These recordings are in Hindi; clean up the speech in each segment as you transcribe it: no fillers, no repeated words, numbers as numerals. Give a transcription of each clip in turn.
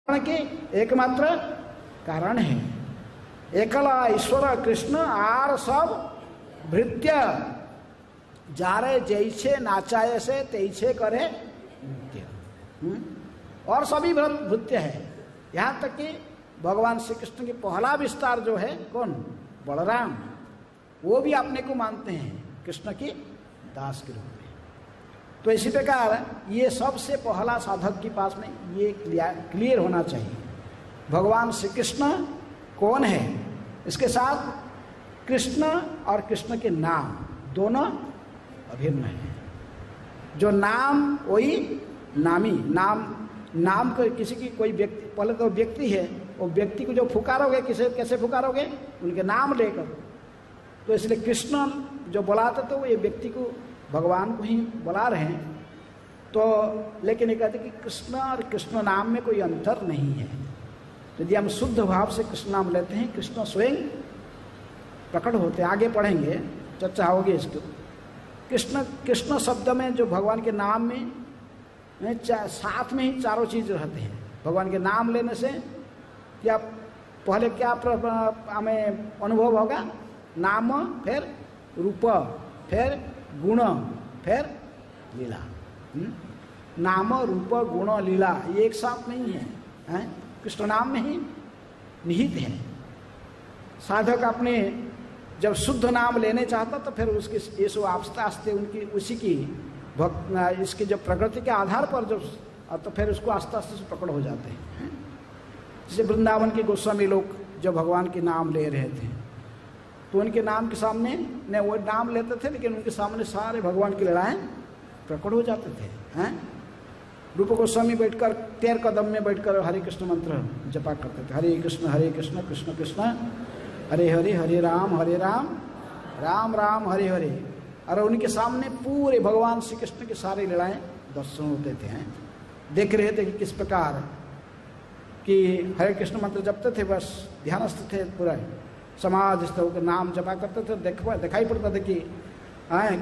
के एकमात्र कारण है। एकला ईश्वर कृष्ण आर सब भृत्य जारे जैसे नाचाए से तैसे करे नृत्य। और सभी भृत्य है। यहाँ तक कि भगवान श्री कृष्ण के पहला विस्तार जो है कौन, बलराम, वो भी अपने को मानते हैं कृष्ण के दास के रूप में। तो इसी प्रकार ये सबसे पहला साधक के पास में ये क्लियर होना चाहिए भगवान श्री कृष्ण कौन है। इसके साथ कृष्ण और कृष्ण के नाम दोनों अभिन्न है। जो नाम वही नामी, नाम को किसी की कोई व्यक्ति, पहले तो व्यक्ति है, वो व्यक्ति को जो पुकारोगे कैसे पुकारोगे, उनके नाम लेकर। तो इसलिए कृष्ण जो बुलाते तो ये व्यक्ति को, भगवान को ही बुला रहे हैं। तो लेकिन ये कहते कि कृष्ण और कृष्ण नाम में कोई अंतर नहीं है। यदि हम शुद्ध भाव से कृष्ण नाम लेते हैं, कृष्ण स्वयं प्रकट होते हैं। आगे पढ़ेंगे, चर्चा होगी इसको। कृष्ण शब्द में जो भगवान के नाम में साथ में ही चारों चीज रहते हैं। भगवान के नाम लेने से क्या पहले क्या हमें अनुभव होगा, नाम, फिर रूप, फिर गुण, फिर लीला। नाम, रूप, गुण, लीला ये एक साथ नहीं है, कृष्ण नाम में ही निहित है। साधक अपने जब शुद्ध नाम लेने चाहता तो फिर उसकी ये सब आस्ते आस्ते उनकी उसी की इसके जो प्रकृति के आधार पर जो, तो फिर उसको आस्ते आस्ते से प्रकट हो जाते हैं। जैसे वृंदावन के गोस्वामी लोग जो भगवान के नाम ले रहे थे, तो उनके नाम के सामने न वो नाम लेते थे, लेकिन उनके सामने सारे भगवान की लीलाएं प्रकट हो जाते थे। रूप गोस्वामी बैठकर 13 कदम में बैठकर हरे कृष्ण मंत्र जपा करते थे। हरे कृष्ण कृष्ण कृष्ण हरे हरे, हरे राम राम राम हरे हरे। और उनके सामने पूरे भगवान श्री कृष्ण के सारे लीलाएं दर्शन होते थे। देख रहे थे कि किस प्रकार कि हरे कृष्ण मंत्र जपते थे, बस ध्यानस्थ थे, पूरा समाधिस्थ होकर नाम जपा करते थे। दिखाई पड़ता था कि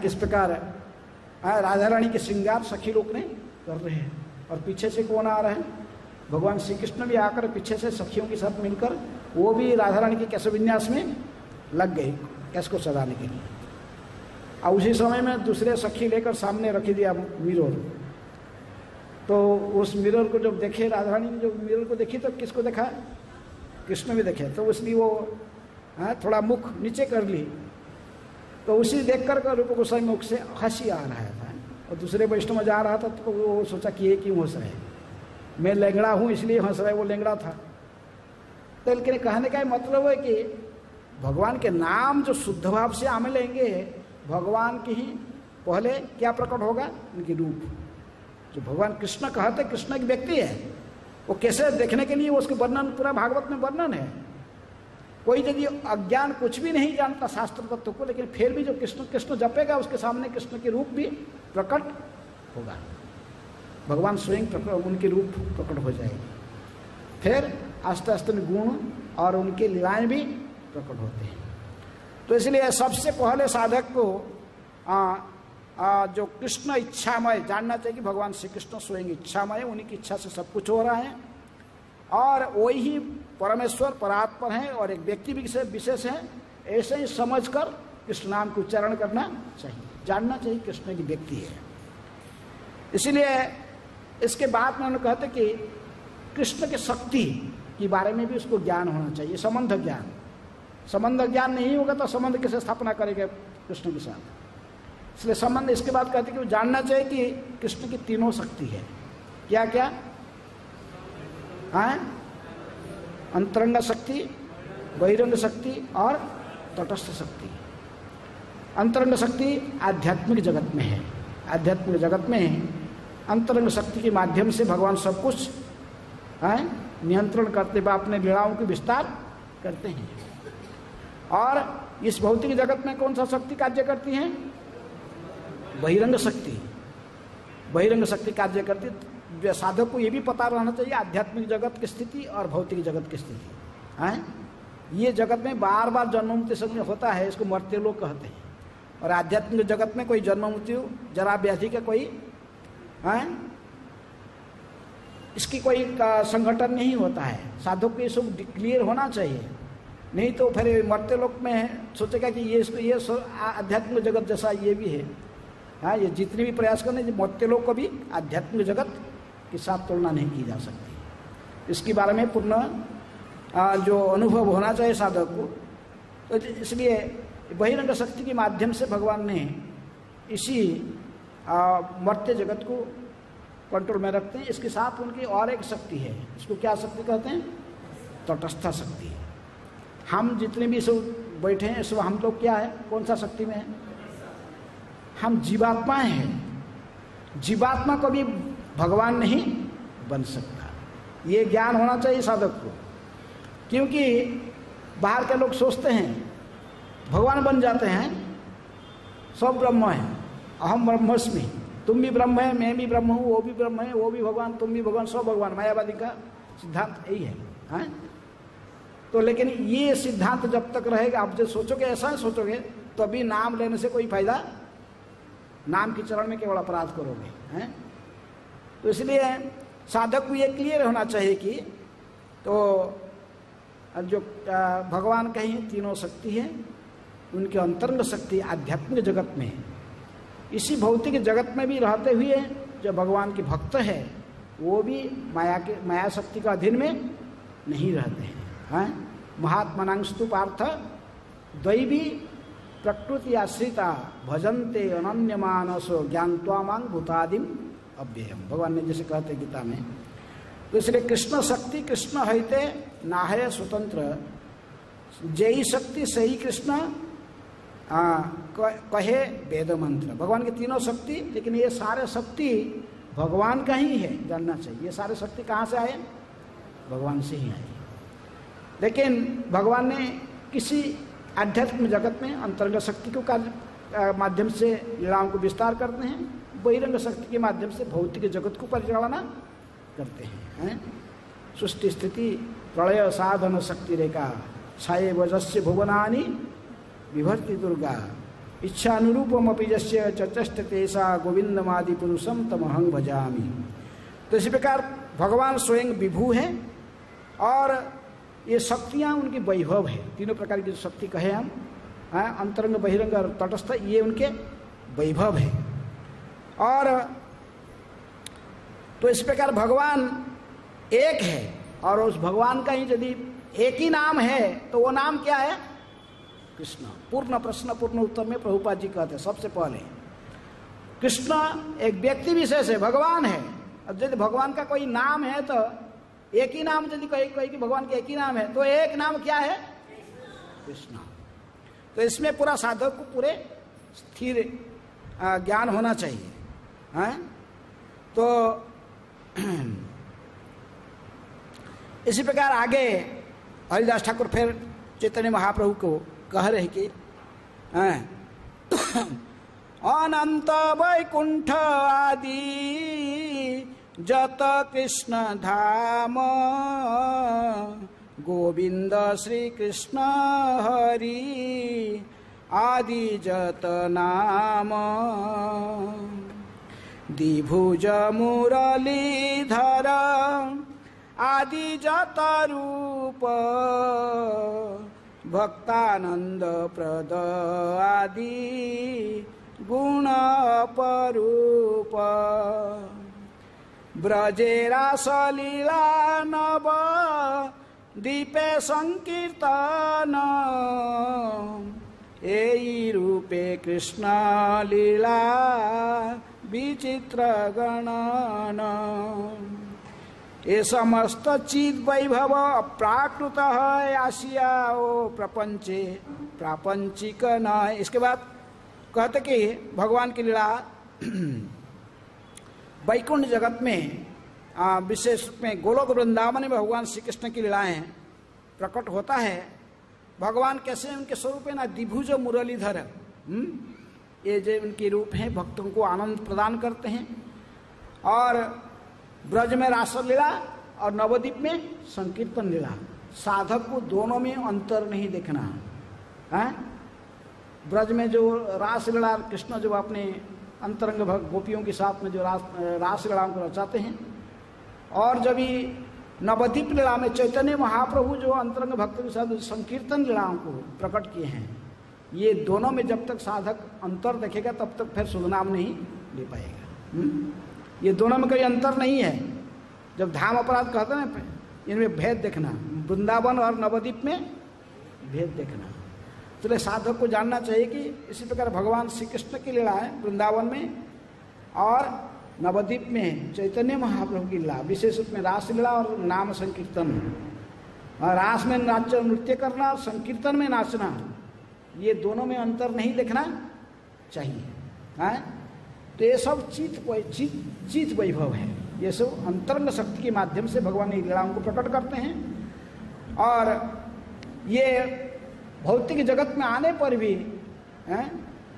किस प्रकार राधा रानी के श्रृंगार सखी लोग ने कर रहे हैं, और पीछे से कौन आ रहे हैं, भगवान श्री कृष्ण भी आकर पीछे से सखियों के साथ मिलकर वो भी राधा रानी के कैसे विन्यास में लग गए कैस को सजाने के लिए। और उसी समय में दूसरे सखी लेकर सामने रख दिया मिरर। तो उस मिरर को जब देखे राधा रानी ने, जो मिरर को देखी तो किसको देखा, कृष्ण भी देखे। तो इसलिए वो थोड़ा मुख नीचे कर ली। तो उसी देख कर रूप गोस्वामी मुख से हंसी आ रहा था, और दूसरे वैष्णव जा रहा था तो वो सोचा कि ये क्यों हंस रहे, मैं लंगड़ा हूँ इसलिए हंस रहा है, वो लंगड़ा था। तो लेकिन कहने का मतलब है कि भगवान के नाम जो शुद्ध भाव से हमें लेंगे, भगवान की ही पहले क्या प्रकट होगा, उनके रूप। जो भगवान कृष्ण कहते कृष्ण की व्यक्ति है, वो कैसे देखने के लिए उसके वर्णन पूरा भागवत में वर्णन है। कोई यदि अज्ञान कुछ भी नहीं जानता शास्त्र तत्व को, लेकिन फिर भी जो कृष्ण कृष्ण जपेगा उसके सामने कृष्ण के रूप भी प्रकट होगा, भगवान स्वयं उनके रूप प्रकट हो जाएगी। फिर आस्ते आस्ते गुण और उनके लीलाएं भी प्रकट होते हैं। तो इसलिए सबसे पहले साधक को जो कृष्ण इच्छामय जानना चाहिए कि भगवान श्री कृष्ण स्वयं इच्छामय, उन्हीं की इच्छा से सब कुछ हो रहा है, और वही परमेश्वर परात्पर है और एक व्यक्ति विशेष है। ऐसे ही समझकर कृष्ण नाम को उच्चारण करना चाहिए, जानना चाहिए कृष्ण की व्यक्ति है। इसीलिए इसके बाद में उन्होंने कहते कि कृष्ण के शक्ति के बारे में भी उसको ज्ञान होना चाहिए, संबंध ज्ञान। संबंध ज्ञान नहीं होगा तो संबंध कैसे स्थापना करेगा कृष्ण के साथ। इसलिए संबंध, इसके बाद कहते कि वो जानना चाहिए कि कृष्ण की तीनों शक्ति है। क्या क्या है, अंतरंग शक्ति, बहिरंग शक्ति और तटस्थ शक्ति। अंतरंग शक्ति आध्यात्मिक जगत में है, आध्यात्मिक जगत में अंतरंग शक्ति के माध्यम से भगवान सब कुछ नियंत्रण करते हुए अपने लीलाओं के विस्तार करते हैं। और इस भौतिक जगत में कौन सा शक्ति कार्य करती है, बहिरंग शक्ति। बहिरंग शक्ति कार्य करती। साधक को ये भी पता रहना चाहिए आध्यात्मिक जगत की स्थिति और भौतिक जगत की स्थिति है। ये जगत में बार बार जन्म मृत्यु होता है, इसको मरते लोग कहते हैं। और आध्यात्मिक जगत में कोई जन्म मृत्यु जरा व्याधि का कोई इसकी कोई संगठन नहीं होता है। साधक को ये सब क्लियर होना चाहिए, नहीं तो फिर मरते लोक में सोचेगा कि ये आध्यात्मिक जगत जैसा ये भी है। हाँ, ये जितने भी प्रयास करने मरते लोग को भी आध्यात्मिक जगत के साथ तुलना नहीं की जा सकती। इसके बारे में पूर्ण जो अनुभव होना चाहिए साधक को। तो इसलिए बहिरंग शक्ति के माध्यम से भगवान ने इसी मर्त्य जगत को कंट्रोल में रखते हैं। इसके साथ उनकी और एक शक्ति है, इसको क्या शक्ति कहते हैं? तटस्थ शक्ति। हम जितने भी सब बैठे हैं सब हम लोग क्या है, कौन सा शक्ति में है? हम जीवात्मा हैं। जीवात्मा कभी भगवान नहीं बन सकता, ये ज्ञान होना चाहिए साधक को। क्योंकि बाहर के लोग सोचते हैं भगवान बन जाते हैं, सब ब्रह्म है, अहम ब्रह्मस्मि, तुम भी ब्रह्म है, मैं भी ब्रह्म हूँ, वो भी ब्रह्म है, वो भी भगवान, तुम भी भगवान, सब भगवान। मायावादी का सिद्धांत यही है, हैं? तो लेकिन ये सिद्धांत जब तक रहेगा, आप जो सोचोगे ऐसा सोचोगे तो अभी नाम लेने से कोई फायदा, नाम के चरण में केवल अपराध करोगे, हैं? तो इसलिए साधक को ये क्लियर होना चाहिए कि तो जो भगवान का ही तीनों शक्ति है, उनकी अंतरंग शक्ति आध्यात्मिक जगत में, इसी भौतिक जगत में भी रहते हुए जो भगवान के भक्त है वो भी माया शक्ति का अधीन में नहीं रहते हैं, हैं? महात्मनांस्तु पार्थ दैवी प्रकृति आश्रिता भजन्ते अनन्य मानसो ज्ञानत्वा मांग भूतादिम अव्ययम, भगवान ने जैसे कहते गीता में। तो इसलिए कृष्ण शक्ति कृष्ण हईते नाहय स्वतंत्र, जयी शक्ति सही कृष्ण कहे वेद मंत्र। भगवान की तीनों शक्ति, लेकिन ये सारे शक्ति भगवान का ही है, जानना चाहिए। ये सारे शक्ति कहाँ से आए? भगवान से ही आए। लेकिन भगवान ने किसी आध्यात्मिक जगत में अंतरंग शक्ति को कार्य माध्यम से लीलाओं को विस्तार करते हैं, बहिरंग शक्ति के माध्यम से भौतिक जगत को परिचालना करते हैं। सृष्टि स्थिति प्रलय साधन शक्ति रेखा छाये वजस्य भुवनानि विभर्ति दुर्गा इच्छानुरूपम अपि जस्य चचष्ट तेसा गोविंदमादि पुरुषम तमहं भजामि। तो इसी प्रकार भगवान स्वयं विभू हैं और ये शक्तियाँ उनकी वैभव है। तीनों प्रकार की जो शक्ति कहे हम, अंतरंग बहिरंग और तटस्थ, ये उनके वैभव है। और तो इस प्रकार भगवान एक है और उस भगवान का ही यदि एक ही नाम है तो वो नाम क्या है? कृष्ण। पूर्ण प्रश्न पूर्ण उत्तर में प्रभुपाद जी कहते हैं सबसे पहले कृष्ण एक व्यक्ति विशेष है, भगवान है। अब यदि भगवान का कोई नाम है तो एक ही नाम, यदि कहे कि भगवान का एक ही नाम है तो एक नाम क्या है? कृष्ण। तो इसमें पूरा साधक को पूरे स्थिर ज्ञान होना चाहिए, हैं? तो इसी प्रकार आगे हरिदास ठाकुर फिर चैतन्य महाप्रभु को कह रहे कि अनंत वैकुंठ आदि जत कृष्ण धाम गोविंद श्री कृष्ण हरि आदि जत नाम द्विभुज मुरलीधर आदि जत रूप भक्तानंद प्रद आदि गुण अपरूप ब्रजे रासलीला नव दीपे संकीर्तन एई रूपे कृष्ण लीला विचित्र गणन। ये समस्त चीज वैभव अप्राकृत है आशिया ओ प्रपंचे प्रापंचिक न। इसके बाद कहते कि भगवान की लीला वैकुंठ जगत में विशेष रूप में गोलोक वृंदावन में भगवान श्री कृष्ण की लीलाएं प्रकट होता है। भगवान कैसे उनके स्वरूप है ना, द्विभुज मुरलीधर, ये जो उनके रूप हैं भक्तों को आनंद प्रदान करते हैं। और ब्रज में रासलीला और नवद्वीप में संकीर्तन लीला, साधक को दोनों में अंतर नहीं देखना है। ब्रज में जो रासलीला कृष्ण जो अपने अंतरंग गोपियों के साथ में जो रासलीलाओं को रचाते हैं, और जब ये नवद्वीप लीला में चैतन्य महाप्रभु जो अंतरंग भक्त के साथ संकीर्तन लीलाओं को प्रकट किए हैं, ये दोनों में जब तक साधक अंतर देखेगा तब तक फिर शुद्ध नाम नहीं ले पाएगा। ये दोनों में कोई अंतर नहीं है। जब धाम अपराध कहते हैं ना, इनमें भेद देखना, वृंदावन और नवद्वीप में भेद देखना। इसलिए साधक को जानना चाहिए कि इसी प्रकार भगवान श्री कृष्ण की लीला है वृंदावन में और नवद्वीप में चैतन्य महाप्रभु की लीला, विशेष रूप में रास लीला और नाम संकीर्तन। और रास में नाच नृत्य करना और संकीर्तन में नाचना, ये दोनों में अंतर नहीं देखना चाहिए। है तो ये सब चित वैभव है, ये सब अंतरंग शक्ति के माध्यम से भगवान की लीलाओं को प्रकट करते हैं। और ये भौतिक जगत में आने पर भी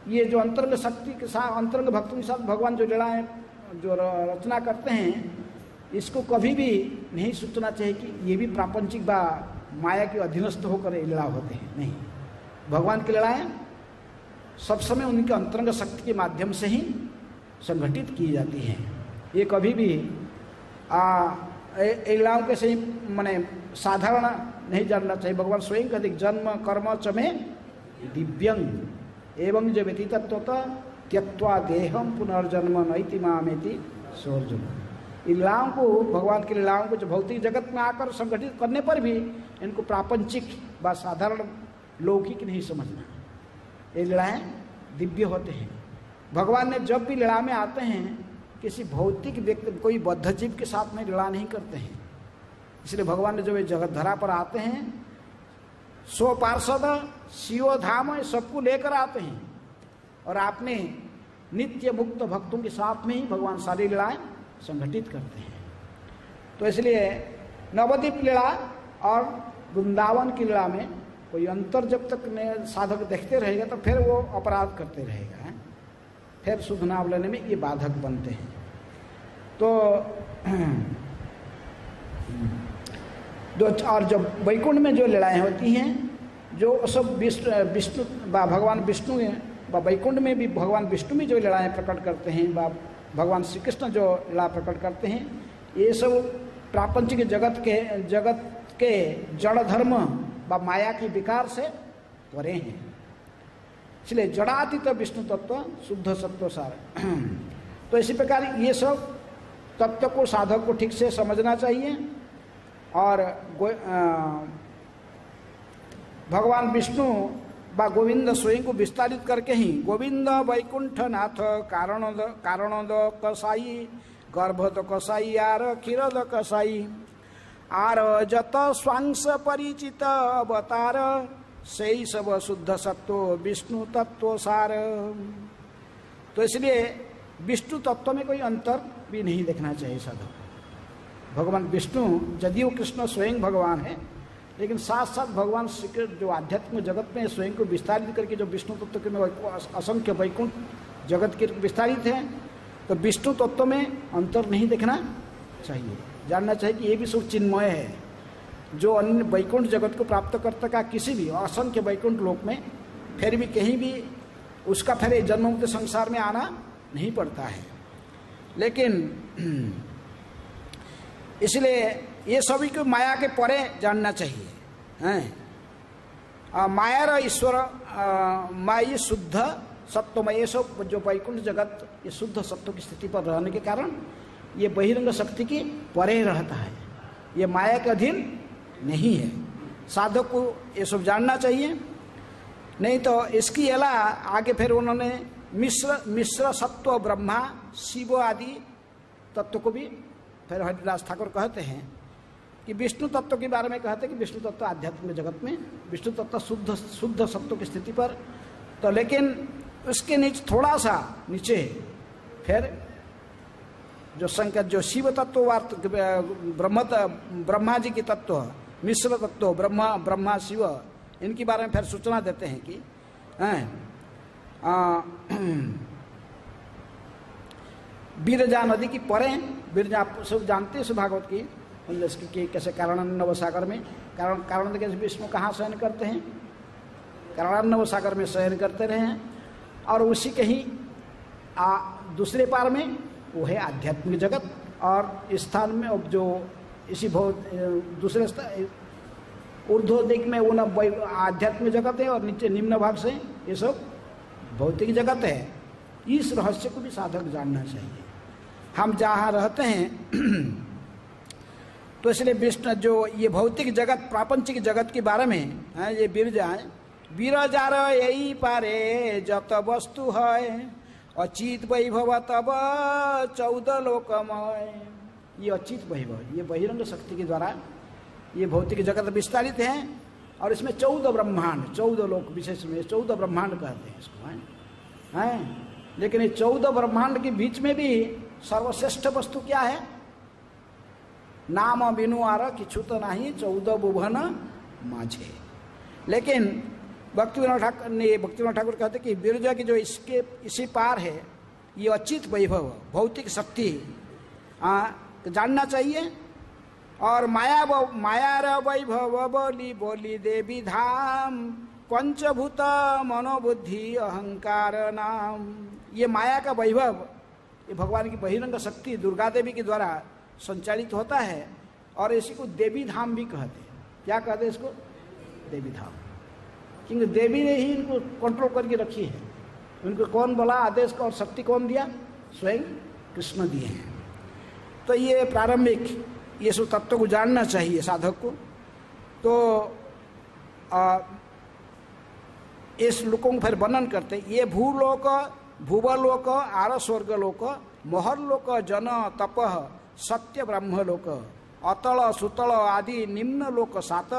ये जो अंतरंग शक्ति के साथ, अंतरंग भक्तों के साथ भगवान जो लीलाएं जो रचना करते हैं, इसको कभी भी नहीं सोचना चाहिए कि ये भी प्रापंचिक बा माया के अधीनस्थ होकर लीला होते हैं। नहीं, भगवान की लीलाएं सब समय उनके अंतरंग शक्ति के माध्यम से ही संगठित की जाती हैं। ये कभी भी लीलाओं के सही माने साधारण नहीं जानना चाहिए। भगवान स्वयं कहते जन्म कर्म च मे दिव्यंग एवं जो व्यतीतत्वतः त्यक्त्वा देहम पुनर्जन्म नैति मामेति सोर्जुन। लीलाओं को, भगवान की लीलाओं को जो भौतिक जगत में आकर संगठित करने पर भी इनको प्रापंचिक व साधारण लौकिक नहीं समझना। ये लीलाएं दिव्य होते हैं। भगवान ने जब भी लीला में आते हैं किसी भौतिक व्यक्ति, कोई बद्ध जीव के साथ में लीला नहीं करते हैं। इसलिए भगवान ने जब ये जगत धरा पर आते हैं, सो पार्षद शिव धाम सबको लेकर आते हैं और आपने नित्य मुक्त भक्तों के साथ में ही भगवान सारी लीलाएं संगठित करते हैं। तो इसलिए नवद्वीप लीला और वृंदावन की लीला में कोई अंतर जब तक साधक देखते रहेगा तो फिर वो अपराध करते रहेगा, फिर शुद्ध नाम लेने में ये बाधक बनते हैं। तो और जब वैकुंठ में जो लीलाएं होती हैं, जो सब विष्णु भगवान विष्णु वैकुंठ में भी भगवान विष्णु भी जो लीलाएं प्रकट करते हैं, भगवान श्री कृष्ण जो लीला प्रकट करते हैं, ये सब प्रापंचिक जगत के जड़ धर्म व माया के विकार से परे हैं। इसलिए जड़ातीत विष्णु तत्व शुद्ध सत्व सार। तो इसी प्रकार ये सब तत्व को साधक को ठीक से समझना चाहिए। और भगवान विष्णु व गोविंद स्वयं को विस्तारित करके ही गोविंद वैकुंठ नाथ कारणद कसाई गर्भद कसाई आर क्षीरद कसाई आर जत स्वांश परिचित अवतार सही सब शुद्ध सत्व विष्णु तत्व सार। तो इसलिए विष्णु तत्व में कोई अंतर भी नहीं देखना चाहिए साधक। भगवान विष्णु जदिव कृष्ण स्वयं भगवान है, लेकिन साथ साथ भगवान श्री कृष्ण जो आध्यात्मिक जगत में स्वयं को विस्तारित करके जो विष्णु तत्व के असंख्य वैकुंठ जगत के विस्तारित है, तो विष्णु तत्व में अंतर नहीं देखना चाहिए। जानना चाहिए कि ये भी सब चिन्मय है, जो अन्य वैकुंठ जगत को प्राप्त करता का किसी भी असंख्य वैकुंठ लोक में फिर भी कहीं भी उसका फिर जन्म मुक्त संसार में आना नहीं पड़ता है। लेकिन इसलिए ये सभी को माया के परे जानना चाहिए हैं। माया ईश्वर माया शुद्ध सत्वमय, सब जो वैकुंठ जगत ये शुद्ध सत्व की स्थिति पर रहने के कारण ये बहिरंग शक्ति की परे रहता है, ये माया के अधीन नहीं है। साधक को ये सब जानना चाहिए, नहीं तो इसकी अला आगे फिर उन्होंने मिश्र सत्व ब्रह्मा शिव आदि तत्व को भी फिर हरिदास ठाकुर कहते हैं कि विष्णु तत्व के बारे में कहते हैं कि विष्णु तत्व आध्यात्मिक जगत में विष्णु तत्व शुद्ध सत्व की स्थिति पर, तो लेकिन उसके नीचे थोड़ा सा नीचे फिर जो संकट जो शिव तत्व ब्रह्मा जी की तत्व मिश्र तत्व ब्रह्मा शिव, इनके बारे में फिर सूचना देते हैं कि बिरजा नदी की परे, बिरजा सब जानते हैं भागवत की कैसे कारणान्नव सागर में कारण विष्णु कहाँ शयन करते हैं, कारणान्नव सागर में शयन करते रहे हैं। और उसी के ही दूसरे पार में वो है आध्यात्मिक जगत और इस स्थान में अब जो इसी दूसरे ऊर्ध्व दिक में वो न आध्यात्मिक जगत है और नीचे निम्न भाग से ये सब भौतिक जगत है। इस रहस्य को भी साधक जानना चाहिए। हम जहाँ रहते हैं तो इसलिए विष्णु जो ये भौतिक जगत प्रापंचिक जगत के बारे में है, ये बिरजा है, बिरजार यही पारे जत वस्तु है अचित वैभव तब 14 लोकमय। ये अचित वैभव, ये बहिरंग शक्ति के द्वारा ये भौतिक जगत विस्तारित है और इसमें 14 ब्रह्मांड, 14 लोक, विशेष में 14 ब्रह्मांड कहते हैं इसको, हैं। लेकिन ये 14 ब्रह्मांड के बीच में भी सर्वश्रेष्ठ वस्तु क्या है? नाम बिनु आर किछु तो नहीं 14 भुवन माझे। लेकिन भक्तिविनोद ठाकुर कहते कि बिरजा की जो इसके इसी पार है ये अचित वैभव भौतिक शक्ति जानना चाहिए। और माया वैभव बोली बोली देवी धाम पंचभूत मनोबुद्धि अहंकार नाम। ये माया का वैभव ये भगवान की बहिरंग शक्ति दुर्गा देवी के द्वारा संचालित होता है और इसी को देवी धाम भी कहते हैं। क्या कहते हैं इसको? देवी धाम, क्योंकि देवी ने ही इनको कंट्रोल करके रखी है। उनको कौन बोला आदेश का और शक्ति कौन दिया? स्वयं कृष्ण दिए हैं। तो ये प्रारंभिक ये सब तत्व को जानना चाहिए साधक को। तो इस लोकों को फिर वर्णन करते, ये भूलोक भुवलोक आर स्वर्गलोक महरलोक जन तपह सत्य ब्रह्मलोक अतल सुतल आदि निम्न लोक सात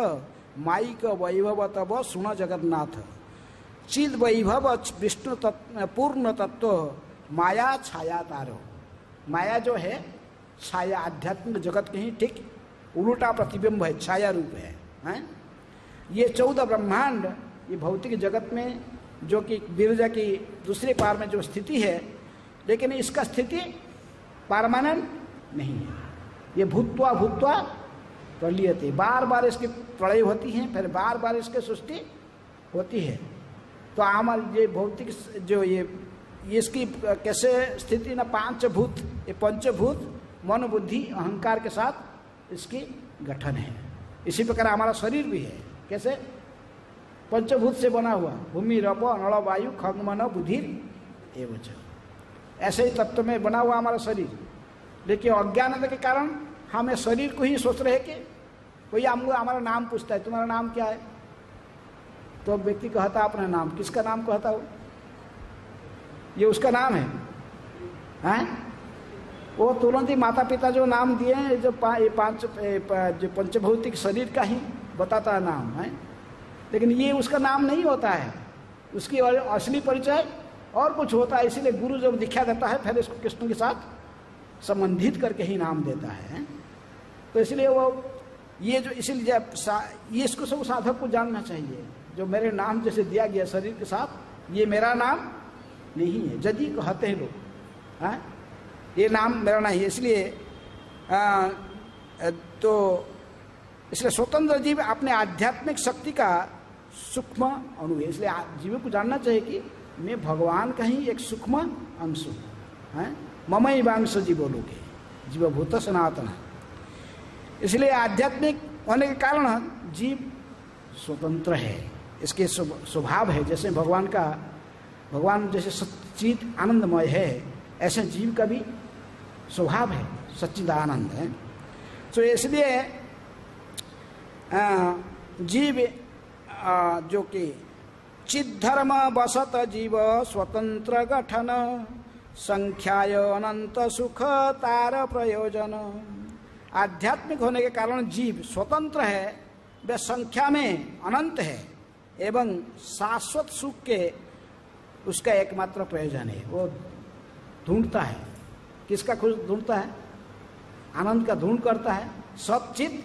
माइक वैभव तब सुन जगन्नाथ चिद वैभव विष्णु पूर्ण तत्व माया छाया तारो। माया जो है छाया, आध्यात्मिक जगत के ही ठीक उल्टा प्रतिबिंब है, छाया रूप है, हैं? ये 14 ब्रह्मांड ये भौतिक जगत में जो कि बिरजा की दूसरे पार में जो स्थिति है, लेकिन इसका स्थिति परमानेंट नहीं है। ये भूत्वा भूत्वा प्रलीयते, बार बार इसकी प्रलय होती है, फिर बार बार इसकी सृष्टि होती है। तो हमारे ये भौतिक जो ये इसकी कैसे स्थिति ना 5 भूत, ये पंचभूत मन बुद्धि अहंकार के साथ इसकी गठन है। इसी प्रकार हमारा शरीर भी है, कैसे? पंचभूत से बना हुआ, भूमि रप नल वायु खग मन बुद्धि एवं ऐसे ही तत्व में बना हुआ हमारा शरीर। लेकिन अज्ञानता के कारण हमें शरीर को ही सोच रहे कि कोई हमको हमारा नाम पूछता है, तुम्हारा नाम क्या है? तो व्यक्ति कहता अपना नाम, किसका नाम कहता हो? ये उसका नाम है, हैं? वो तुरंत ही माता पिता जो नाम दिए हैं जो जो पंचभौतिक शरीर का ही बताता है नाम, है। लेकिन ये उसका नाम नहीं होता है, उसकी असली परिचय और कुछ होता है। इसीलिए गुरु जब दीक्षा देता है फिर इसको कृष्ण के साथ संबंधित करके ही नाम देता है। तो इसलिए वो ये जो इसलिए ये इसको सब साधक को जानना चाहिए। जो मेरे नाम जैसे दिया गया शरीर के साथ, ये मेरा नाम नहीं है। यदि कहते हैं लोग, हैं, ये नाम मेरा नहीं है। इसलिए तो इसलिए स्वतंत्र जीव अपने आध्यात्मिक शक्ति का सूक्ष्म अणु है। इसलिए जीव को जानना चाहिए कि मैं भगवान का ही एक सूक्ष्म अंश हूँ, हैं। ममई वांश जीवो लोके जीवभूत सनातन। इसलिए आध्यात्मिक होने के कारण जीव स्वतंत्र है, इसके स्वभाव है। जैसे भगवान जैसे सच्चिद आनंदमय है, ऐसे जीव का भी स्वभाव है, सच्चिद आनंद है। तो इसलिए जीव जो कि चिद्धर्म बसत जीव स्वतंत्र गठन संख्याय अनंत सुख तार प्रयोजन। आध्यात्मिक होने के कारण जीव स्वतंत्र है, वह संख्या में अनंत है एवं शाश्वत सुख के उसका एकमात्र प्रयोजन है। वो ढूंढता है, किसका खोज ढूंढता है? आनंद का ढूंढ करता है। सच्चित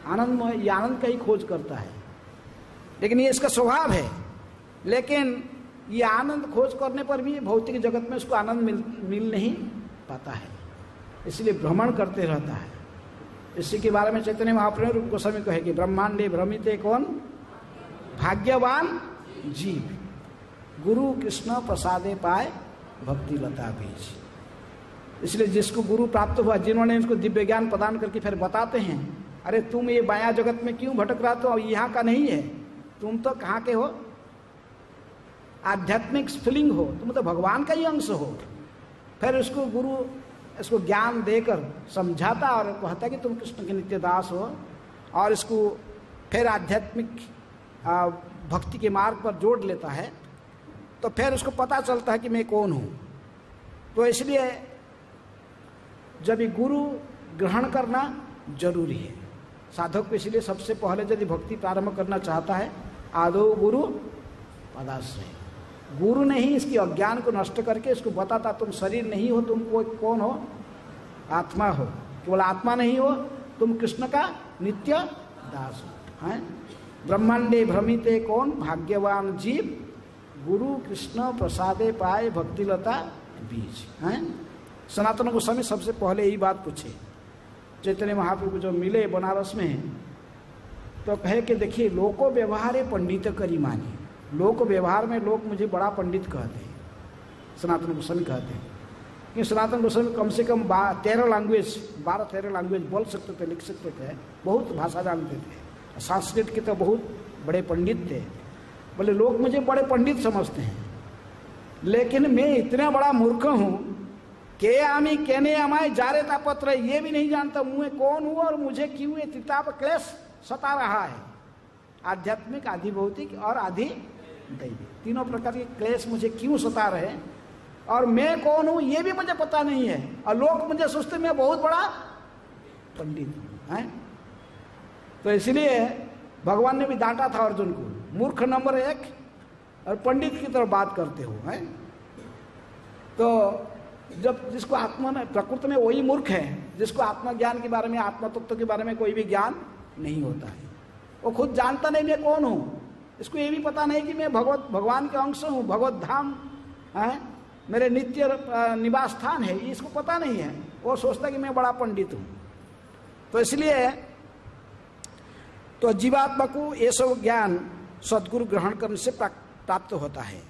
आनंदमय, ये आनंद का ही खोज करता है। लेकिन ये इसका स्वभाव है। लेकिन ये आनंद खोज करने पर भी भौतिक जगत में उसको आनंद मिल नहीं पाता है, इसलिए भ्रमण करते रहता है। इसी के बारे में चैतन्य महाप्रभु रूप गोस्वामी कहेगी, ब्रह्मांडे भ्रमिते कौन? भाग्यवान जीव, गुरु कृष्ण प्रसादे पाए भक्ति लता बीज। इसलिए जिसको गुरु प्राप्त हुआ, जिन्होंने उसको दिव्य ज्ञान प्रदान करके फिर बताते हैं, अरे तुम ये माया जगत में क्यों भटक रहा, तो यहाँ का नहीं है, तुम तो कहाँ के हो, आध्यात्मिक स्फुलिंग हो, तुम तो भगवान का ही अंश हो। फिर उसको गुरु इसको ज्ञान देकर समझाता और कहता कि तुम कृष्ण के नित्य दास हो, और इसको फिर आध्यात्मिक भक्ति के मार्ग पर जोड़ लेता है। तो फिर उसको पता चलता है कि मैं कौन हूँ। तो इसलिए जब ये गुरु ग्रहण करना जरूरी है साधक को। इसलिए सबसे पहले यदि भक्ति प्रारंभ करना चाहता है, आदो गुरु पदाश्रय, गुरु ने ही इसकी अज्ञान को नष्ट करके इसको बताता तुम शरीर नहीं हो, तुम कौन हो, आत्मा हो, केवल आत्मा नहीं हो, तुम कृष्ण का नित्य दास हो। हैं ब्रह्मांडे भ्रमिते कौन भाग्यवान जीव, गुरु कृष्ण प्रसादे पाए भक्तिलता बीज। हैं सनातन गोस्वामी सबसे पहले यही बात पूछे चैतन्य महाप्रभु जो मिले बनारस में, तो कहे कि देखिए लोको व्यवहारे पंडित करी मानी, लोक व्यवहार में लोग मुझे बड़ा पंडित कहते हैं, सनातन गोस्वामी कहते हैं कि सनातन गोस्वामी कम से कम 12-13 लैंग्वेज बोल सकते थे, लिख सकते थे, बहुत भाषा जानते थे, संस्कृत के तो बहुत बड़े पंडित थे। बोले लोग मुझे बड़े पंडित समझते हैं, लेकिन मैं इतना बड़ा मूर्ख हूँ के आमी कहने अमाय जारेता पत्र, ये भी नहीं जानता मैं कौन हूँ और मुझे क्यों ये त्रिताप क्लेश सता रहा है। आध्यात्मिक, आधि भौतिक और आधि दैविक, तीनों प्रकार के क्लेश मुझे क्यों सता रहे, और मैं कौन हूँ ये भी मुझे पता नहीं है, और लोग मुझे सोचते मैं बहुत बड़ा पंडित हूँ। तो इसलिए भगवान ने भी डांटा था अर्जुन को, मूर्ख नंबर 1 और पंडित की तरफ बात करते हो। हैं तो जब जिसको आत्मा में, प्रकृति में वही मूर्ख है जिसको आत्मज्ञान के बारे में, आत्म तत्व के बारे में कोई भी ज्ञान नहीं होता है। वो खुद जानता नहीं मैं कौन हूँ, इसको ये भी पता नहीं कि मैं भगवान के अंश हूँ, भगवत धाम है मेरे नित्य निवास स्थान है, इसको पता नहीं है। वो सोचता कि मैं बड़ा पंडित हूँ। तो इसलिए तो जीवात्मा को ये सब ज्ञान सद्गुरु ग्रहण करने से प्राप्त होता है।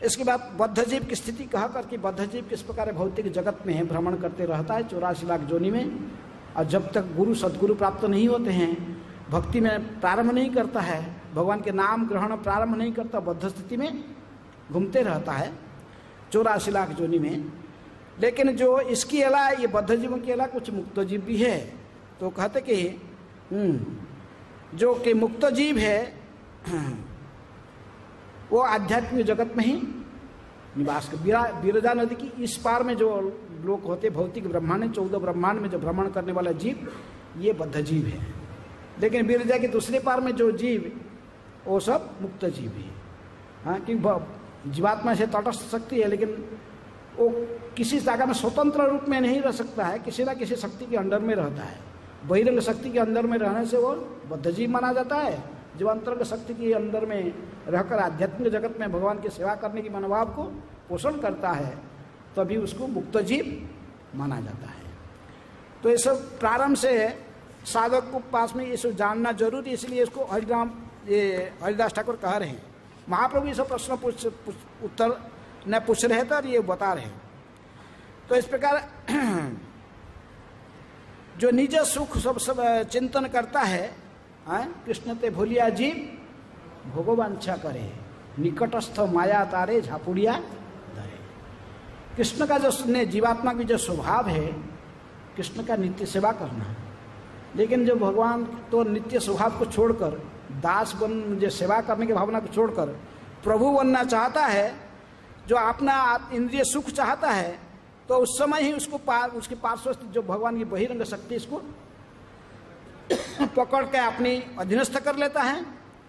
इसके बाद बद्ध जीव की स्थिति कह करके, बद्ध जीव किस प्रकार भौतिक जगत में है, भ्रमण करते रहता है 84 लाख जोनि में, और जब तक गुरु सद्गुरु प्राप्त नहीं होते हैं, भक्ति में प्रारंभ नहीं करता है, भगवान के नाम ग्रहण प्रारंभ नहीं करता, बद्ध स्थिति में घूमते रहता है 84 लाख जोनि में। लेकिन जो इसकी अला, ये बद्ध जीवों की अला कुछ मुक्त जीव भी है। तो कहते कि जो कि मुक्त जीव है वो आध्यात्मिक जगत में ही निवास कर, विरजा नदी की इस पार में जो लोग होते भौतिक ब्रह्मांड, 14 ब्रह्मांड में जो भ्रमण करने वाला जीव ये बद्ध जीव है। लेकिन विरजा के दूसरे पार में जो जीव वो सब मुक्त जीव है। हाँ, क्योंकि जीवात्मा से तटस्थ शक्ति है, लेकिन वो किसी जगह में स्वतंत्र रूप में नहीं रह सकता है, किसी न किसी शक्ति के अंडर में रहता है। बहिरंग शक्ति के अंदर में रहने से वो बद्ध जीव माना जाता है। जो अंतरंग शक्ति के अंदर में रहकर आध्यात्मिक जगत में भगवान की सेवा करने की मनोभाव को पोषण करता है, तभी उसको मुक्त जीव माना जाता है। तो ये सब प्रारंभ से साधक को पास में ये सब जानना जरूरी, इसलिए इसको हरिदास ठाकुर कह रहे हैं। महाप्रभु ये सब प्रश्न उत्तर न पूछ रहे थे और ये बता रहे हैं। तो इस प्रकार जो निज सुख सब चिंतन करता है, कृष्ण ते भूलिया जीव भोगवांछा करे, निकटस्थ माया तारे झापुड़िया धरे। कृष्ण का जो जीवात्मा की जो स्वभाव है, कृष्ण का नित्य सेवा करना, लेकिन जो भगवान तो नित्य स्वभाव को छोड़कर दास बन, जो सेवा करने की भावना को छोड़कर प्रभु बनना चाहता है, जो अपना इंद्रिय सुख चाहता है, तो उस समय ही उसको उसके पार्श्वस्थ जो भगवान की बहिरंग शक्ति इसको पकड़ के अपनी अधीनस्थ कर लेता है।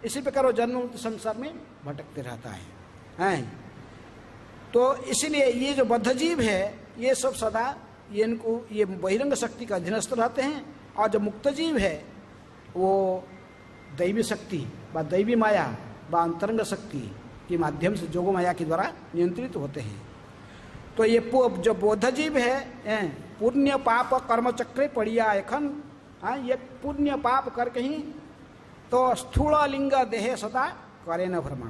इसी प्रकार वो जन्म संसार में भटकते रहता है। तो इसीलिए ये जो बद्ध जीव है ये सब सदा ये बहिरंग शक्ति का अधीनस्थ रहते हैं, और जो मुक्त जीव है वो दैवी शक्ति व दैवी माया व अंतरंग शक्ति के माध्यम से जोगो माया के द्वारा नियंत्रित होते हैं। तो ये जो बौद्ध जीव है पुण्य पाप कर्म चक्रे पड़िया एखन, ये पुण्य पाप करके ही तो स्थूल लिंग देहे सदा करे न भ्रमण,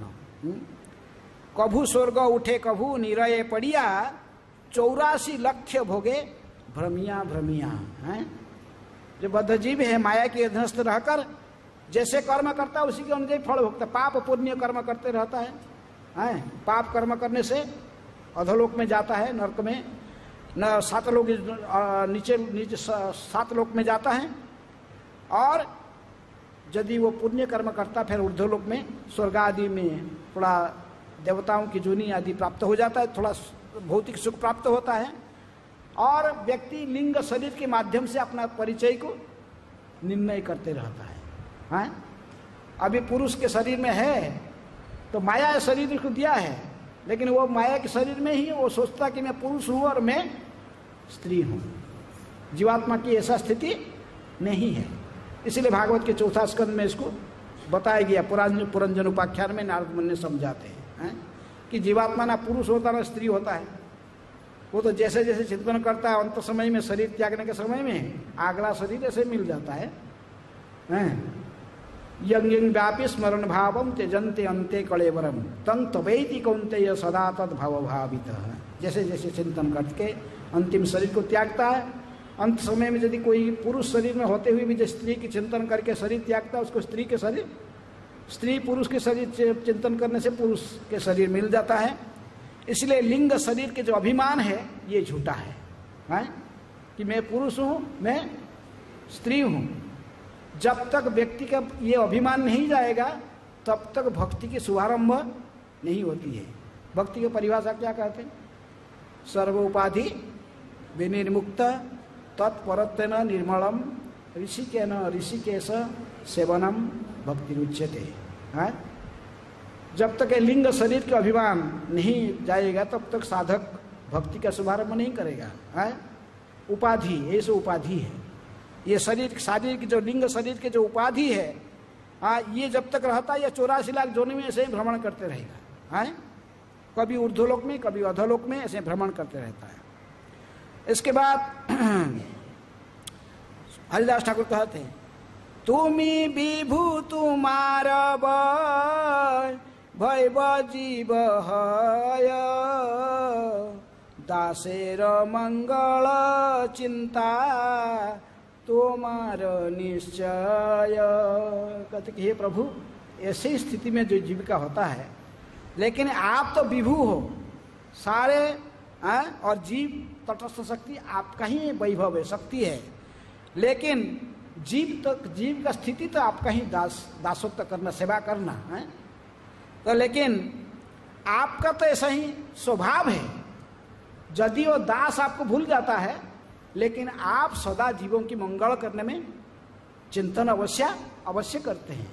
कभू स्वर्ग उठे कभू निरये पड़िया, 84 लक्ष भोगे भ्रमिया भ्रमिया हैं। जो बद्धजीव है माया के अधीनस्थ रहकर जैसे कर्म करता है उसी के अनुसार फल भोगता है। पाप पुण्य कर्म करते रहता है, हैं? पाप कर्म करने से अधोलोक में जाता है, नरक में न 7 लोग नीचे नीचे 7 लोक में जाता है, और यदि वो पुण्य कर्म करता फिर ऊर्ध्वलोक में स्वर्ग आदि में थोड़ा देवताओं की जूनी आदि प्राप्त हो जाता है, थोड़ा भौतिक सुख प्राप्त होता है, और व्यक्ति लिंग शरीर के माध्यम से अपना परिचय को निर्णय करते रहता है, हैं? अभी पुरुष के शरीर में है तो माया शरीर को दिया है, लेकिन वो माया के शरीर में ही वो सोचता कि मैं पुरुष हूँ और मैं स्त्री हूँ। जीवात्मा की ऐसा स्थिति नहीं है। इसलिए भागवत के 4 स्कंद में इसको बताया गया। पुरंजन उपाख्यान में नारद मुनि समझाते हैं कि जीवात्मा ना पुरुष होता ना स्त्री होता है। वो तो जैसे जैसे चिंतन करता है अंत समय में, शरीर त्यागने के समय में अगला शरीर ऐसे मिल जाता है। यंग यंग व्यापी स्मरण भावम त्यजंते अंते कलेवरम तंत वैति कौंतेय सदा तद भव भावित। जैसे जैसे चिंतन करके अंतिम शरीर को त्यागता है, अंत समय में यदि कोई पुरुष शरीर में होते हुए भी जो स्त्री की चिंतन करके शरीर त्यागता है उसको स्त्री के शरीर, स्त्री पुरुष के शरीर चिंतन करने से पुरुष के शरीर मिल जाता है। इसलिए लिंग शरीर के जो अभिमान है ये झूठा है कि मैं पुरुष हूँ मैं स्त्री हूँ। जब तक व्यक्ति का ये अभिमान नहीं जाएगा तब तक भक्ति की शुभारंभ नहीं होती है। भक्ति की परिभाषा क्या कहते हैं? सर्व उपाधि विनिर्मुक्त तत्परत्वेन निर्मलम ऋषिकेन ऋषिकेश सेवनम भक्ति रुच्यते। जब तक लिंग शरीर के अभिमान नहीं जाएगा तब तक साधक भक्ति का शुभारंभ नहीं करेगा। उपाधि ऐसे उपाधि है ये शरीर की जो लिंग शरीर के जो उपाधि है ये जब तक रहता है, ये 84 लाख जोनि में ऐसे ही भ्रमण करते रहेगा। कभी ऊर्ध्वलोक में कभी अधोलोक में ऐसे भ्रमण करते रहता है। इसके बाद हरिदास ठाकुर कहते हैं तुमी विभु तुम्हार भैव जीव हय दासेर मंगल चिंता तुम्हार निश्चय। कहते कि हे प्रभु ऐसी स्थिति में जो जीविका होता है, लेकिन आप तो विभु हो सारे और जीव तटस्थ शक्ति आपका ही वैभव है, शक्ति है, लेकिन जीव का स्थिति तो आपका ही दासत्व करना, सेवा करना है। तो लेकिन आपका तो ऐसा ही स्वभाव है, यदि वो दास आपको भूल जाता है लेकिन आप सदा जीवों की मंगल करने में चिंतन अवश्य करते हैं।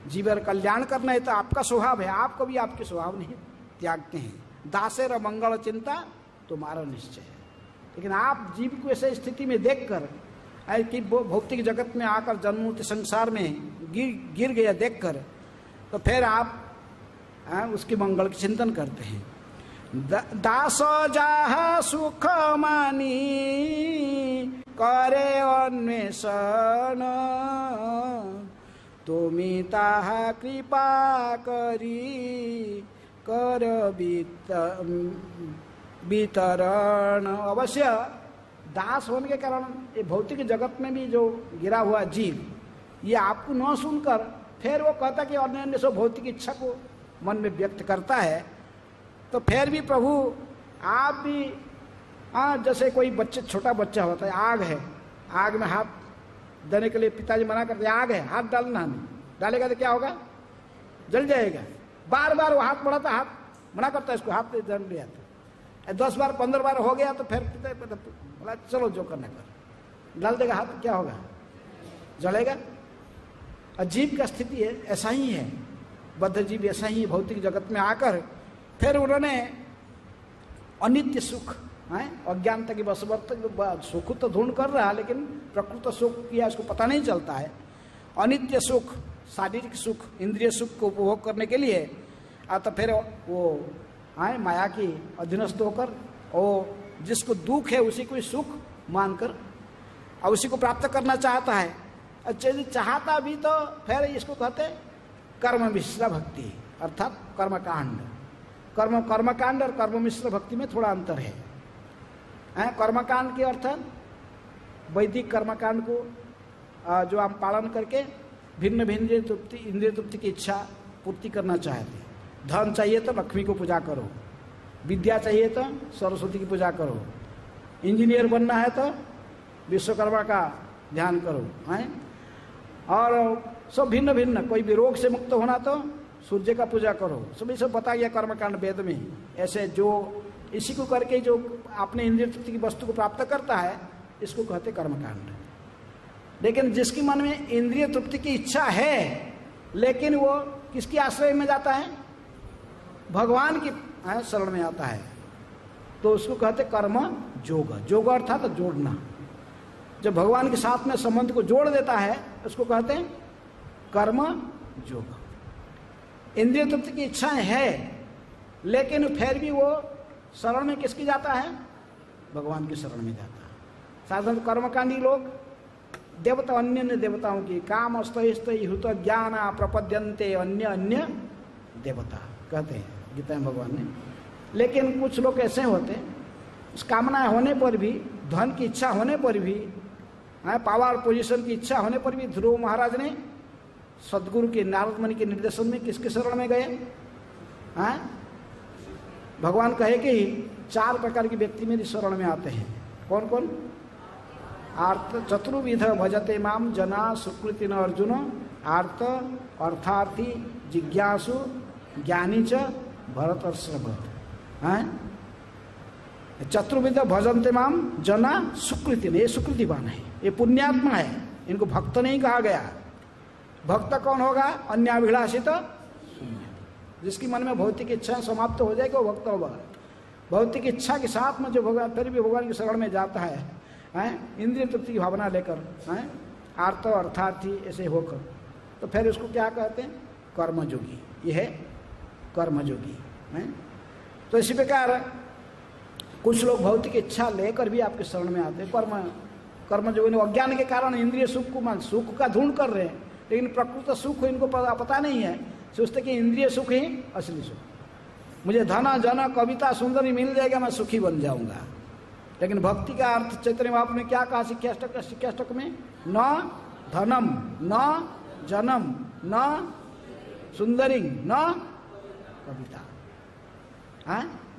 जीवन कल्याण करना है तो आपका स्वभाव है, आप कभी आपके स्वभाव नहीं त्यागते हैं। दासेर मंगल चिंता तुम्हारा निश्चय है। लेकिन आप जीव को ऐसे स्थिति में देखकर कि भौतिक जगत में आकर जन्मूर्ति संसार में गिर गया देखकर, तो फिर आप उसकी मंगल की चिंतन करते हैं। दास जाह सुख मानी करे अन्वेषण तुमी ताहा कृपा करी कर वितरण। अवश्य दास होने के कारण ये भौतिक जगत में भी जो गिरा हुआ जीव ये आपको न सुनकर फिर वो कहता कि अन्य सो भौतिक इच्छा को मन में व्यक्त करता है, तो फिर भी प्रभु आप भी जैसे कोई बच्चे छोटा बच्चा होता है, आग है, आग में हाथ देने के लिए पिताजी मना करते हैं, आग है हाथ डालना नहीं, डालेगा तो क्या होगा? जल जाएगा। बार बार वो हाथ बढ़ाता, हाथ मना करता है इसको, हाथ जल लिया तो 10 बार 15 बार हो गया तो फिर बोला चलो जो करना कर, डाल देगा हाथ, क्या होगा? जलेगा। अजीब का स्थिति है, ऐसा ही है बद्ध जीव, ऐसा ही भौतिक जगत में आकर फिर उन्होंने अनित्य सुख अज्ञानता की बसवर्त सुख तो ढूंढ कर रहा, लेकिन प्रकृत सुख किया इसको पता नहीं चलता है। अनित्य सुख, शारीरिक सुख, इंद्रिय सुख को उपभोग करने के लिए तो फिर वो माया की अधीनस्थ होकर वो जिसको दुख है उसी को सुख मानकर और उसी को प्राप्त करना चाहता है। अच्छा चाहता भी तो फिर इसको कहते कर्म मिश्रा भक्ति, अर्थात कर्मकांड। कर्मकांड और कर्म मिश्र भक्ति में थोड़ा अंतर है। कर्मकांड के अर्थ वैदिक कर्मकांड को जो हम पालन करके भिन्न भिन्न इंद्रिय तृप्ति की इच्छा पूर्ति करना चाहते हैं। धन चाहिए तो लक्ष्मी को पूजा करो, विद्या चाहिए तो सरस्वती की पूजा करो, इंजीनियर बनना है तो विश्वकर्मा का ध्यान करो, हैं? और सब भिन्न भिन्न, कोई भी रोग से मुक्त होना तो सूर्य का पूजा करो, सभी सब बता गया कर्मकांड वेद में। ऐसे जो इसी को करके जो अपने इंद्रिय तृप्ति की वस्तु को प्राप्त करता है, इसको कहते कर्मकांड। लेकिन जिसके मन में इंद्रिय तृप्ति की इच्छा है, लेकिन वो किसकी आश्रय में जाता है? भगवान की शरण में आता है, तो उसको कहते कर्म योग। योग अर्थात जोड़ना, जब भगवान के साथ में संबंध को जोड़ देता है उसको कहते हैं कर्म योग। इंद्रिय तृप्ति की इच्छाएं है, लेकिन फिर भी वो शरण में किसकी जाता है? भगवान की शरण में जाता है। साधारण कर्मकांडी लोग देवता अन्य देवताओं की काम स्तुत ज्ञान प्रपद्यन्ते अन्य अन्य देवता कहते हैं गीता में भगवान ने। लेकिन कुछ लोग ऐसे होते हैं, उस कामना होने पर भी, धन की इच्छा होने पर भी, पावर पोजीशन की इच्छा होने पर भी ध्रुव महाराज ने सदगुरु के नारद मुनि के निर्देशन में किसके शरण में गए? भगवान कहे कि 4 प्रकार के व्यक्ति मेरी शरण में आते हैं। कौन कौन? आर्त चतुर्विध भजते माम जना सुकृति न अर्जुन, आर्त अर्थार्थी जिज्ञासु ज्ञानी च भरत और श्रवत। चतुर्विध भजन्ते माम जना सुकृति, ये सुकृतिवान है, ये पुण्यात्मा है, इनको भक्त नहीं कहा गया। भक्त कौन होगा? अन्याभिलाषित शून्य, जिसकी मन में भौतिक इच्छा समाप्त हो जाएगी वो भक्त होगा। भौतिक इच्छा के साथ में जो भगवान फिर भी भगवान की शरण में जाता है, इंद्रिय तृप्ति की भावना लेकर, आर्त अर्थार्थी ऐसे होकर, तो फिर उसको क्या कहते हैं? कर्मयोगी। ये है कर्मयोगी। तो इसी प्रकार कुछ लोग भौतिक इच्छा लेकर भी आपके शरण में आते हैं। कर्मयोगी अज्ञान के कारण इंद्रिय सुख का ढूंढ कर रहे हैं, लेकिन प्रकृत सुख इनको पता नहीं है। सोचते कि इंद्रिय सुख ही असली सुख, मुझे धन जन कविता सुंदरी मिल जाएगा, मैं सुखी बन जाऊंगा। लेकिन भक्ति का अर्थ चैतन्य महाप्रभु ने क्या कहा शिक्षाष्टक में? न धनम न जनम न सुंदरी न कविता।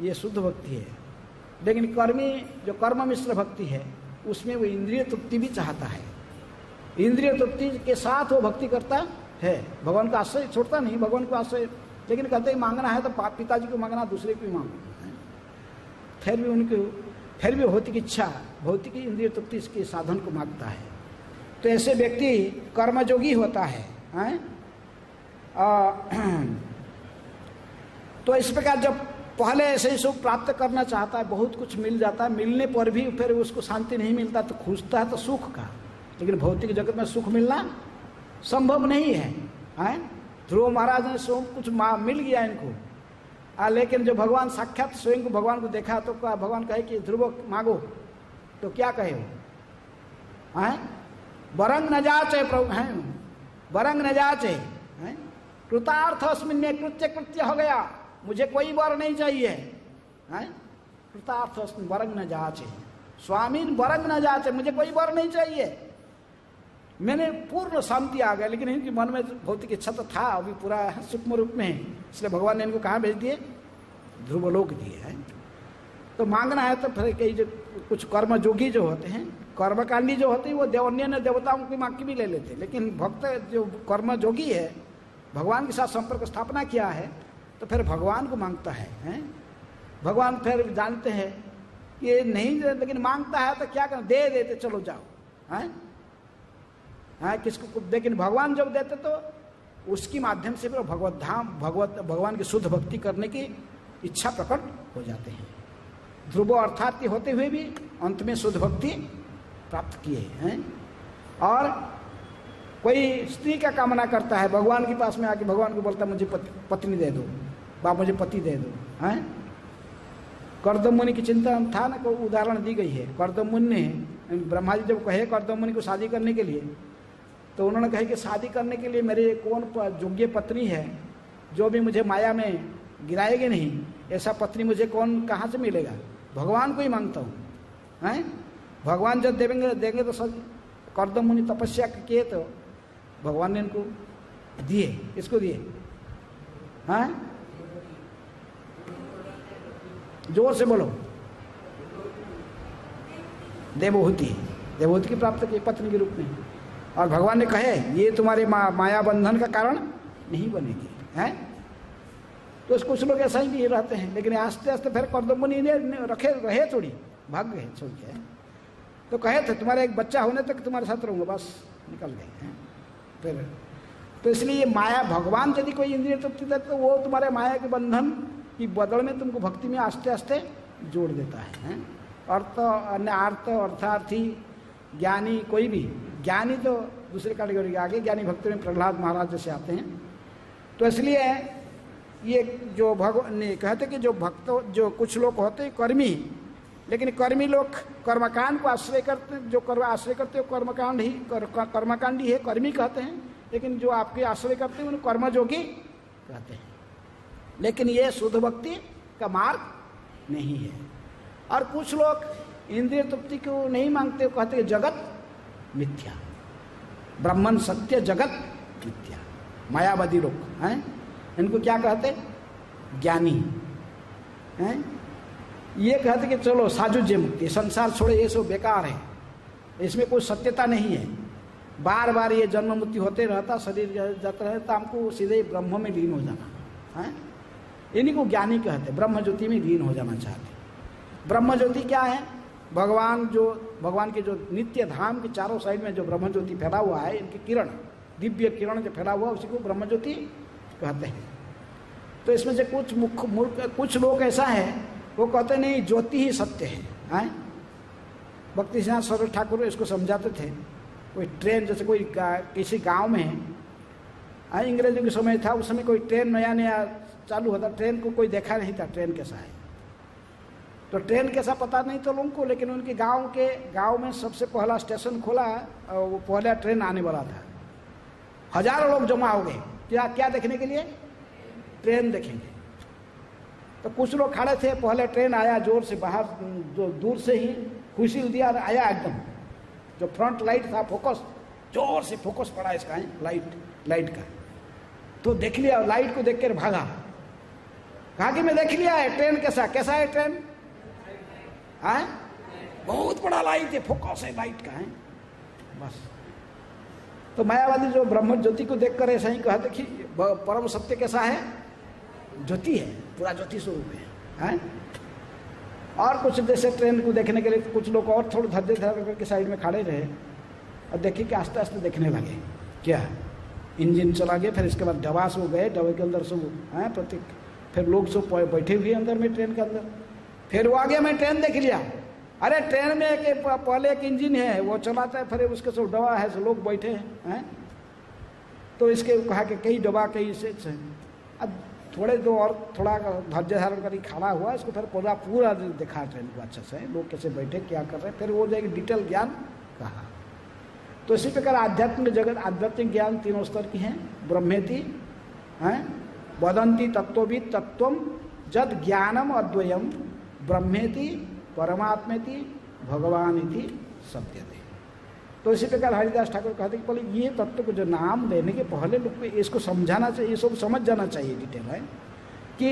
ये शुद्ध भक्ति है। लेकिन कर्मी जो कर्म मिश्र भक्ति है, उसमें वो इंद्रिय तृप्ति भी चाहता है, इंद्रिय तृप्ति के साथ वो भक्ति करता है। भगवान का आश्रय छोड़ता नहीं, भगवान को आश्रय, लेकिन कहते हैं मांगना है तो पिताजी को मांगना, दूसरे को भी मांगना। फिर भी भौतिक इच्छा, भौतिक इंद्रिय तृप्ति के साधन को मांगता है। तो ऐसे व्यक्ति कर्मयोगी होता है। तो इस प्रकार जब पहले ऐसे ही सुख प्राप्त करना चाहता है, बहुत कुछ मिल जाता है, मिलने पर भी फिर उसको शांति नहीं मिलता, तो खोजता है तो सुख का। लेकिन भौतिक जगत में सुख मिलना संभव नहीं है। ध्रुव महाराज ने सुख कुछ मिल गया इनको, लेकिन जो भगवान साक्षात स्वयं को भगवान को देखा तो भगवान कहे कि ध्रुव मांगो, तो क्या कहे वो? बरंग न जाचे प्रभु हैं, बरंग न जाचे, कृतार्थ अस्मिन् कृत्य हो गया, मुझे कोई वर नहीं चाहिए। कृतार्थ अस्मिन् बरंग न जाचे, स्वामी बरंग न जाचे, मुझे कोई वर नहीं चाहिए। मैंने पूर्ण शांति आ गया, लेकिन इनके मन में भौतिक इच्छा तो था, अभी पूरा सूक्ष्म रूप में है, इसलिए भगवान ने इनको कहाँ भेज दिए? ध्रुवलोक दिए हैं। तो मांगना है तो फिर कई जो कुछ कर्मयोगी जो होते हैं, कर्मकांडी जो होते हैं, वो अन्य देवताओं की मांग की भी ले लेते हैं। लेकिन भक्त जो कर्मयोगी है, भगवान के साथ संपर्क स्थापना किया है, तो फिर भगवान को मांगता है। भगवान फिर जानते हैं कि नहीं, लेकिन मांगता है तो क्या करें, दे देते चलो जाओ। किसको? लेकिन भगवान जब देते तो उसके माध्यम से फिर भगवत धाम भगवान की शुद्ध भक्ति करने की इच्छा प्रकट हो जाते हैं। ध्रुव अर्थार्थी होते हुए भी अंत में शुद्ध भक्ति प्राप्त किए हैं। और कोई स्त्री का कामना करता है, भगवान के पास में आके भगवान को बोलता मुझे पत्नी दे दो, बाप मुझे पति दे दो। कर्दम मुनि की चिंता था ना, कोई उदाहरण दी गई है। कर्दम मुनि ने, ब्रह्मा जी जब कहे कर्दम मुनि को शादी करने के लिए, तो उन्होंने कहा कि शादी करने के लिए मेरे कौन योग्य पत्नी है जो भी मुझे माया में गिराएगी नहीं। ऐसा पत्नी मुझे कौन कहाँ से मिलेगा? भगवान को ही मांगता हूँ, हैं? भगवान जब देंगे तो सब कर्दम मुनि तपस्या किए तो भगवान ने इनको दिए। इसको दिए, हाँ? जोर से बोलो। देवहूति की प्राप्त की पत्नी के रूप में। और भगवान ने कहे ये तुम्हारे माया बंधन का कारण नहीं बनेगी, हैं? तो कुछ लोग ऐसा ही भी रहते हैं, लेकिन आस्ते आस्ते फिर कर्दमुनि ने रहे थोड़ी, भाग गए छोड़ के। तो कहे थे तुम्हारा एक बच्चा होने तक तुम्हारे साथ रहूंगा, बस निकल गए हैं फिर। तो इसलिए माया, भगवान यदि कोई इंद्रिय तृप्ति देते तो वो तुम्हारे माया के बंधन की बदल में तुमको भक्ति में आस्ते आस्ते जोड़ देता है। अर्थ अन्य आर्थ अर्थार्थी ज्ञानी, कोई भी ज्ञानी तो दूसरे कैटेगरी के आगे, ज्ञानी भक्ति में प्रहलाद महाराज जैसे आते हैं। तो इसलिए ये जो भगवान ने कहते कि जो भक्त, जो कुछ लोग होते हैं कर्मी, लेकिन कर्मी लोग कर्मकांड को आश्रय करते, जो कर्म आश्रय करते हो कर्मकांडी है, कर्मी कहते हैं। लेकिन जो आपके आश्रय करते हैं उन्हें कर्मयोगी कहते हैं। लेकिन ये शुद्ध भक्ति का मार्ग नहीं है। और कुछ लोग इंद्रिय तृप्ति को नहीं मांगते, कहते हैं जगत मिथ्या, ब्रह्मन सत्य, जगत मिथ्या। मायावादी लोग हैं, इनको क्या कहते? ज्ञानी हैं। ये कहते कि चलो साजुज्य मुक्ति, संसार छोड़े, ये सब बेकार है, इसमें कोई सत्यता नहीं है, बार बार ये जन्म मृत्यु होते रहता, शरीर जाता रहता, हमको सीधे ब्रह्म में लीन हो जाना है। इन्हीं को ज्ञानी कहते, ब्रह्म ज्योति में लीन हो जाना चाहते। ब्रह्म ज्योति क्या है? भगवान के जो नित्य धाम के चारों साइड में जो ब्रह्म ज्योति फैला हुआ है, इनकी किरण, दिव्य किरण जो फैला हुआ है, उसी को ब्रह्म ज्योति कहते हैं। तो इसमें से कुछ लोग ऐसा है, वो कहते नहीं ज्योति ही सत्य है। भक्ति सिद्धांत सरस्वती ठाकुर इसको समझाते थे। कोई ट्रेन, जैसे कोई किसी गांव में अंग्रेजों के समय था, उस समय कोई ट्रेन नया नया चालू होता, ट्रेन को कोई देखा नहीं था ट्रेन कैसा है, तो ट्रेन कैसा पता नहीं तो लोगों को। लेकिन उनके गांव में सबसे पहला स्टेशन खोला, वो पहला ट्रेन आने वाला था। हजारों लोग जमा हो गए, क्या देखने के लिए? ट्रेन देखेंगे। तो कुछ लोग खड़े थे, पहले ट्रेन आया जोर से बाहर, जो दूर से ही खुशी दिया आया एकदम, जो फ्रंट लाइट था फोकस, जोर से फोकस पड़ा इसका लाइट का। तो देख लिया, लाइट को देख कर भागा, कहा कि मैं देख लिया है ट्रेन कैसा है ट्रेन, है बहुत बड़ा लाइट है, फोकस है लाइट का है बस। तो मायावादी जो ब्रह्म ज्योति को देखकर ऐसा ही कहते कि परम सत्य कैसा है? ज्योति है, पूरा ज्योति स्वरूप है। और कुछ जैसे ट्रेन को देखने के लिए कुछ लोग और थोड़ा धैर्य करके साइड में खड़े रहे और देखे कि आस्ते आस्ते देखने लगे, क्या इंजन चला गया। फिर इसके बाद डबा से गए, डबे के अंदर सब हैं प्रतीक, फिर लोग सब बैठे हुए अंदर में ट्रेन के अंदर। फिर वो आगे मैं ट्रेन देख लिया, अरे ट्रेन में पहले एक इंजन है वो चलाता है, फिर उसके सब डबा है, सब लोग बैठे हैं। तो इसके कहा कि कई डबा कई से अब थोड़ा धैर्य धारण कर खड़ा हुआ, इसको फिर पूरा देखा ट्रेन को अच्छे से, लोग कैसे बैठे क्या कर रहे हैं, फिर वो जाएगी डिटेल ज्ञान कहा। तो इसी प्रकार आध्यात्मिक जगत, आध्यात्मिक ज्ञान तीनों स्तर की हैं। ब्रह्मेति वदंती तत्वविद तत्वम जद ज्ञानम अद्वयम ब्रह्मेति परमात्मेति भगवानिति सत्यते। तो इसी प्रकार हरिदास ठाकुर कहते कि पहले ये तत्व को जो नाम देने के पहले लोग को इसको समझाना चाहिए, ये सब समझ जाना चाहिए डिटेल है कि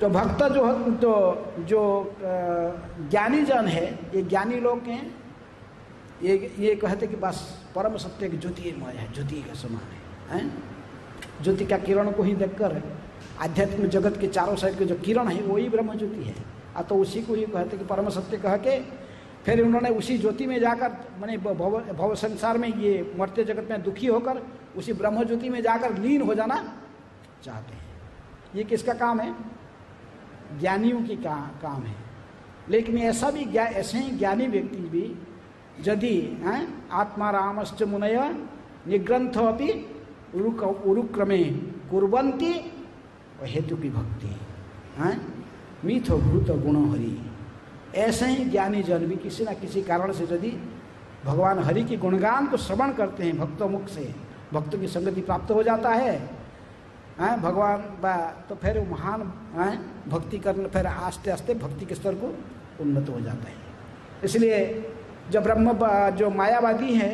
जो भक्त जो ज्ञानी जन है, ये ज्ञानी लोग हैं, ये कहते कि बस परम सत्य की ज्योति है, ज्योति के समान है। ज्योति का किरण को ही देखकर आध्यात्मिक जगत के चारों साइड के जो किरण है वही ब्रह्म ज्योति है। तो उसी को ही कहते कि परम सत्य कह के फिर उन्होंने उसी ज्योति में जाकर, माने भव संसार में ये मर्त्य जगत में दुखी होकर उसी ब्रह्म ज्योति में जाकर लीन हो जाना चाहते हैं। ये किसका काम है? ज्ञानियों की काम है। लेकिन ऐसे ही ज्ञानी व्यक्ति भी यदि आत्मा रामश्च मुनय निग्रंथ अपि उरुक्रमे कुर्वन्ति हेतु की भक्ति मिथो भूत गुण हरि। ऐसे ही ज्ञानी जन भी किसी न किसी कारण से यदि भगवान हरि के गुणगान को श्रवण करते हैं, भक्तों मुख से भक्तों की संगति प्राप्त हो जाता है, भगवान बा तो फिर वो महान भक्ति करने, फिर आस्ते आस्ते भक्ति के स्तर को उन्नत हो जाता है। इसलिए जब जो मायावादी है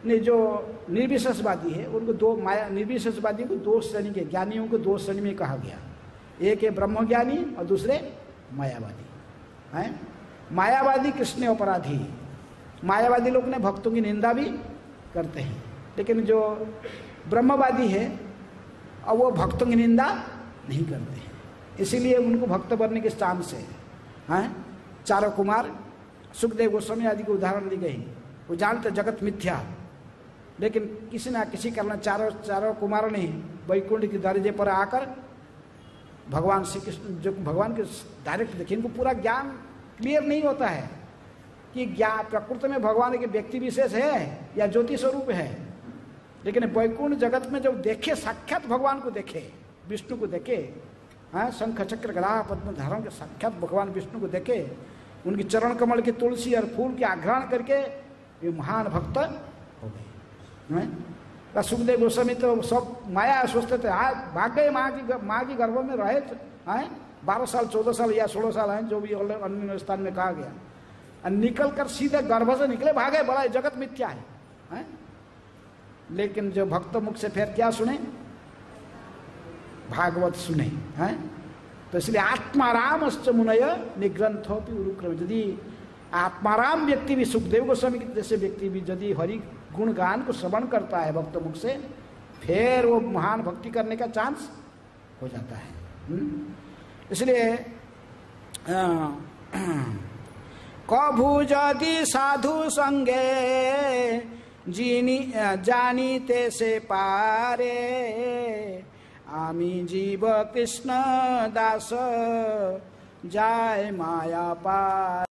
ने जो निर्विशेषवादी है, उनको दो निर्विशेषवादी को दो श्रेणी के ज्ञानियों को दो श्रेणी में कहा गया। एक है ब्रह्म ज्ञानी और दूसरे मायावादी हैं। मायावादी कृष्ण अपराधी, मायावादी लोग ने भक्तों की निंदा भी करते हैं, लेकिन जो ब्रह्मवादी है और वो भक्तों की निंदा नहीं करते हैं, इसीलिए उनको भक्त बनने के चांस है। चारों कुमार, सुखदेव गोस्वामी आदि को उदाहरण दी गई। वो जानते जगत मिथ्या, लेकिन किसी ना किसी कारण चारों कुमारों ने वैकुंठ की दर्जे पर आकर भगवान श्री कृष्ण, जो भगवान के डायरेक्ट देखे, इनको पूरा ज्ञान क्लियर नहीं होता है कि ज्ञान प्रकृति में भगवान के व्यक्ति विशेष है या ज्योति स्वरूप है, लेकिन वैकुंठ जगत में जब देखे, साक्षात भगवान को देखे, विष्णु को देखे, शंख चक्र गदा पद्म धारण के साक्षात भगवान विष्णु को देखे, उनकी चरण कमल की तुलसी और फूल के आग्रहण करके ये महान भक्त हो गए। सुखदेव गोस्वामी तो सब माया सोचते थे, भाग गए माँ की गर्भ में रहे 12 साल 14 साल या 16 साल हैं, जो भी अन्य स्थान में कहा गया, और निकल कर सीधे गर्भ से निकले, भागे, बड़ा जगत मिथ्या है। लेकिन जो भक्त मुख से फिर क्या सुने, भागवत सुने हैं। तो इसलिए आत्माराम मुनय निग्रंथोपि उरुक्रम, यदि आत्माराम व्यक्ति भी, सुखदेव गोस्वामी जैसे व्यक्ति भी यदि हरि गुणगान को श्रवण करता है भक्त मुख से, फिर वो महान भक्ति करने का चांस हो जाता है। इसलिए कभु यदि साधु संगे जानीते से पारे, आमी जीव कृष्ण दास जाय माया पार।